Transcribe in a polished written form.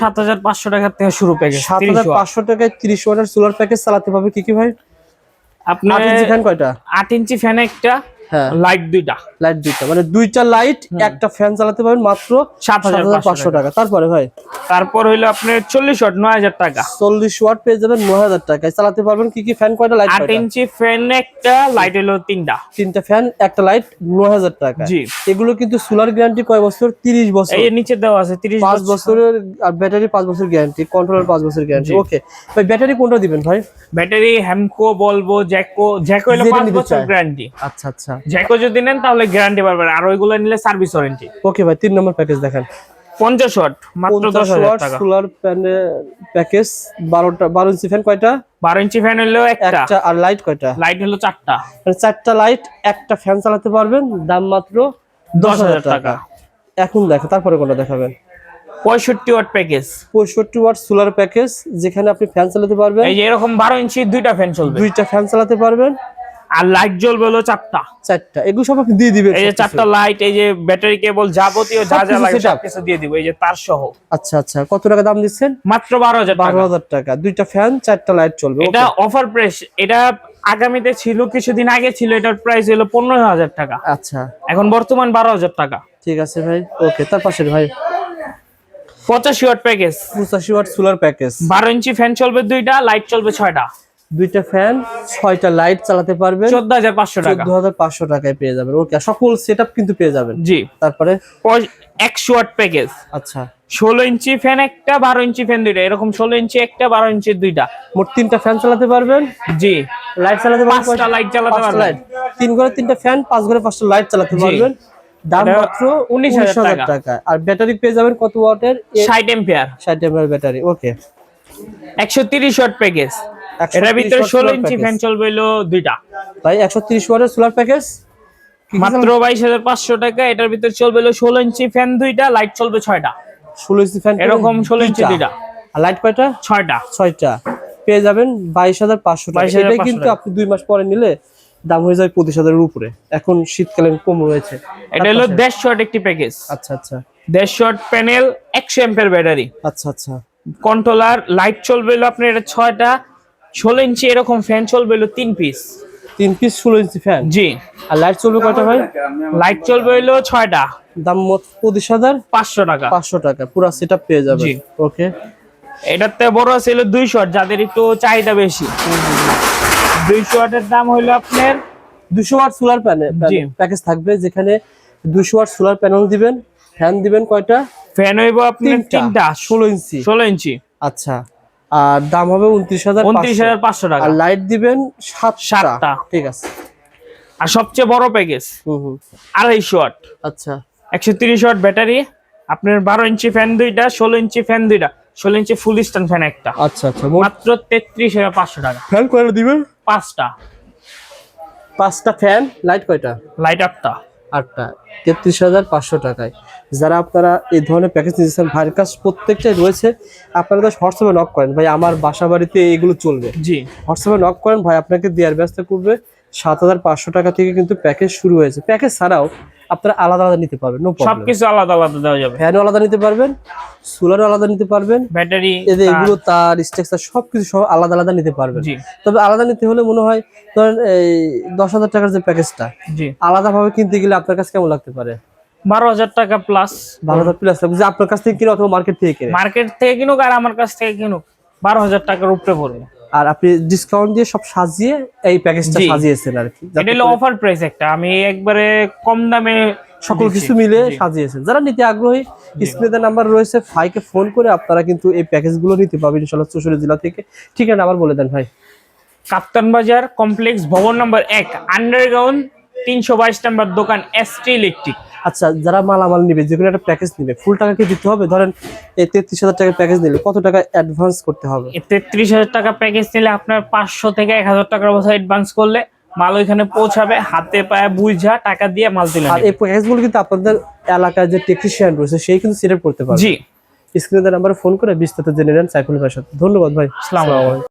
7500 টাকা থেকে শুরু প্যাকেজ। 7500 টাকায় 30 ওয়াটের সোলার প্যাকেজ চালাতে পারবে কি ভাই? আপনি 8 ইঞ্চি ফ্যান কয়টা? 8 ইঞ্চি ফ্যান একটা, হ্যাঁ লাইট দুইটা। লাইট দুইটা, মানে দুইটা লাইট একটা ফ্যান চালাতে পারবেন মাত্র 7500 টাকা। তারপরে ভাই তারপর হইলো আপনার 40 ওয়াট 9000 টাকা। 40 ওয়াট পেয়ে যাবেন 9000 টাকায়। চালাতে পারবেন কি ফ্যান কয়টা? লাইট 8 ইঞ্চি ফ্যান একটা, লাইট হলো তিনটা। তিনটা ফ্যান একটা লাইট 9000 টাকা। জি, এগুলো কিন্তু সোলার গ্যারান্টি কয় বছর? 30 বছর। এই নিচে দেওয়া আছে 30 5 বছরের, আর ব্যাটারি 5 বছর গ্যারান্টি, কন্ট্রোলার 5 বছর গ্যারান্টি। ওকে ভাই, ব্যাটারি কোনটা দিবেন ভাই? ব্যাটারি হ্যামকো, বলবো, জ্যাকো হলো 5 বছর গ্যারান্টি। আচ্ছা আচ্ছা, জ্যাকো যদি নেন তাহলে গ্যারান্টি পাবেন, আর ওইগুলো নিলে সার্ভিস ওয়ারেন্টি। ওকে ভাই 3 নম্বর প্যাকেজ দেখেন। 50 ওয়াট মাত্র 10000 টাকা। সোলার প্যাকেজ 12 ইঞ্চি ফ্যান কয়টা? 12 ইঞ্চি ফ্যান হলো একটা। আর লাইট কয়টা? লাইট হলো 4টা। মানে 4টা লাইট একটা ফ্যান চালাতে পারবেন, দাম মাত্র 10000 টাকা। এখন দেখো তারপরে কোনটা দেখাবেন? 65 watt package. 65 watt solar package, যেখানে আপনি ফ্যান চালাতে পারবেন, এই যে এরকম 12 ইঞ্চি দুইটা ফ্যান চলবে, দুইটা ফ্যান চালাতে পারবেন, আর লাইট জ্বলবে হলো 4টা। এগুলো সব আপনি দিয়ে দিবেন। এই যে 4টা লাইট, এই যে ব্যাটারি কেবল, যাবতীয় যা যা লাগে সব কিছু দিয়ে দিব, এই যে তার সহ। আচ্ছা আচ্ছা, কত টাকা দাম দিচ্ছেন? মাত্র 12000 টাকা। দুইটা ফ্যান 4টা লাইট চলবে। এটা অফার প্রাইস। এটা আগামীতে ছিল, কিছুদিন আগে ছিল, এটার প্রাইস হলো 15000 টাকা। আচ্ছা, এখন বর্তমান 12000 টাকা। ঠিক আছে ভাই। ওকে, তার পাশে ভাই 85 watt package. 85 watt solar package, 12 inch fan চলবে দুইটা, লাইট চলবে 6টা। দুইটা ফ্যান 6টা লাইট চালাতে পারবেন, 14500 টাকা। 14500 টাকায় পেয়ে যাবেন। ওকে, সকল সেটআপ কিন্তু পেয়ে যাবেন। জি। তারপরে 100 ওয়াট প্যাকেজ। আচ্ছা, 16 ইঞ্চি ফ্যান একটা, 12 ইঞ্চি ফ্যান দুইটা, এরকম 16 ইঞ্চি একটা, 12 ইঞ্চি দুইটা, মোট 3টা ফ্যান চালাতে পারবেন। জি। লাইট চালাতে পারবেন, 5টা লাইট চালাতে পারবেন। 3 ঘরে 3টা ফ্যান, 5 ঘরে 5টা লাইট চালাতে পারবেন, দাম মাত্র 19000 টাকা। আর ব্যাটারি পেয়ে যাবেন কত ওয়াটের? 60 ampere. 60 M A H battery. Okay, 130 watt package. এটার ভিতরে 16 ইঞ্চি ফ্যান চলবে হলো দুইটা। ভাই 130 ওয়াটের সোলার প্যাকেজ মাত্র 22500 টাকা। এটার ভিতরে চলবে হলো 16 ইঞ্চি ফ্যান দুইটা, লাইট চলবে 6টা। 16 ইঞ্চি ফ্যান এরকম 16 ইঞ্চি দুইটা। আর লাইট কয়টা? 6টা। 6টা পেয়ে যাবেন 22500 টাকা। এটা কিন্তু আপনি 2 মাস পরে নিলে দাম হয়ে যায় 25000 এর উপরে। এখন শীতকালীন কম রয়েছে। এটা হলো 150 ওয়াট একটি প্যাকেজ। আচ্ছা আচ্ছা, 150 ওয়াট প্যানেল, 100 এম্পিয়ার ব্যাটারি। আচ্ছা আচ্ছা, কন্ট্রোলার, লাইট চলবে হলো আপনার এটা 6টা। 16 ইঞ্চি এরকম ফ্যান চলবে হলো 3 পিস। 3 piece 16 inch fan. জি। আর লাইট চলবে কয়টা ভাই? লাইট চলবে হলো 6টা। দাম মোট 25500 টাকা। 500 টাকা পুরো সেটআপ পেয়ে যাবেন। জি। ওকে, এটাতে বড় আছে হলো 200 ওয়াট, যাদের একটু চাহিদা বেশি। 200 ওয়াটের দাম হলো আপনার 200 ওয়াট সোলার প্যানেল প্যাকেজ থাকবে, যেখানে 200 ওয়াট সোলার প্যানেল দিবেন, ফ্যান দিবেন কয়টা? ফ্যান হইব আপনার 3টা 16 ইঞ্চি। 16 ইঞ্চি। আচ্ছা, আর দাম হবে 29500 টাকা। আর লাইট দিবেন 7টা। ঠিক আছে। আর সবচেয়ে বড় প্যাকেজ 250 ওয়াট। আচ্ছা, 130 ওয়াট ব্যাটারি, আপনার 12 ইঞ্চি ফ্যান দুইটা, 16 ইঞ্চি ফ্যান দুইটা, 16 ইঞ্চি ফুল স্ট্যান্ড ফ্যান একটা। আচ্ছা আচ্ছা, মাত্র 33500 টাকা। ফ্যান কয়টা দিবেন? 5টা। 5টা ফ্যান, লাইট কয়টা? লাইট 8টা। 8টা, 33500 টাকায়। যারা আপনারা এই ধরনের প্যাকেজ নিয়েছেন, ভাইয়ের কাছে প্রত্যেকটাই রয়েছে। আপনারা তো হোয়াটসঅ্যাপে নক করেন, ভাই আমার বাসা বাড়িতে এগুলো চলবে। জি। হোয়াটসঅ্যাপে নক করেন, ভাই আপনাকে দেওয়ার ব্যবস্থা করবে। 7500 টাকা থেকে কিন্তু প্যাকেজ শুরু হয়েছে। প্যাকেজ ছাড়াও আপনারা আলাদা আলাদা নিতে পারবেন, নো প্রবলেম। সবকিছু আলাদা আলাদা দেওয়া যাবে। ফ্যানও আলাদা নিতে পারবেন, সোলারও আলাদা নিতে পারবেন, ব্যাটারি, এগুলো তার স্ট্রাকচার সবকিছু সব আলাদা আলাদা নিতে পারবেন। জি। তবে আলাদা নিতে হলে মনে হয় ধরেন এই 10000 টাকার যে প্যাকেজটা, জি, আলাদা ভাবে কিনতে গেলে আপনার কাছে কেমন লাগতে পারে? 12000 টাকা প্লাস। 12000 প্লাস লাগবে, যে আপনার কাছ থেকে কিনে অথবা মার্কেট থেকে কিনে। মার্কেট থেকে কিনুক আর আমার কাছ থেকে কিনুক, 12000 টাকার উপরে পড়বে। আর আপনি ডিসকাউন্ট দিয়ে সব সাজিয়ে এই প্যাকেজটা সাজিয়েছেন আর কি। এটা হলো অফার প্রাইস একটা, আমি একবারে কম দামে সকল কিছু মিলে সাজিয়েছেন। যারা নিতে আগ্রহী, স্ক্রিনে নাম্বার রয়েছে, ভাইকে ফোন করে আপনারা কিন্তু এই প্যাকেজগুলো নিতে পারবেন ইনশাআল্লাহ 64 জেলা থেকে। ঠিকানা আবার বলে দেন ভাই। কাপ্তান বাজার কমপ্লেক্স, ভবন নম্বর 1, আন্ডারগ্রাউন্ড, 322 নম্বর দোকান, এসটি ইলেকট্রিক। আচ্ছা, যারা মালামাল নিবে, যেকোনো একটা প্যাকেজ নিবে, ফুল টাকা কি দিতে হবে? ধরেন এই 33000 টাকার প্যাকেজ নিলে কত টাকা অ্যাডভান্স করতে হবে? 33000 টাকা প্যাকেজ নিলে আপনার 500 থেকে 1000 টাকার মতো অ্যাডভান্স করলে মাল ওইখানে পৌঁছাবে, হাতে পায়ে বুঝা টাকা দিয়ে মাল দিলে। আর এই প্যাকেজগুলো কিন্তু আপনাদের এলাকায় যে টেকনিশিয়ান রয়েছে সেই কিন্তু সিলেক্ট করতে পারবে। জি। স্ক্রিনে নাম্বারে ফোন করে বিস্তারিত জেনে নেন সাইফুল ভাইয়ের সাথে। ধন্যবাদ ভাই। আসসালামু আলাইকুম।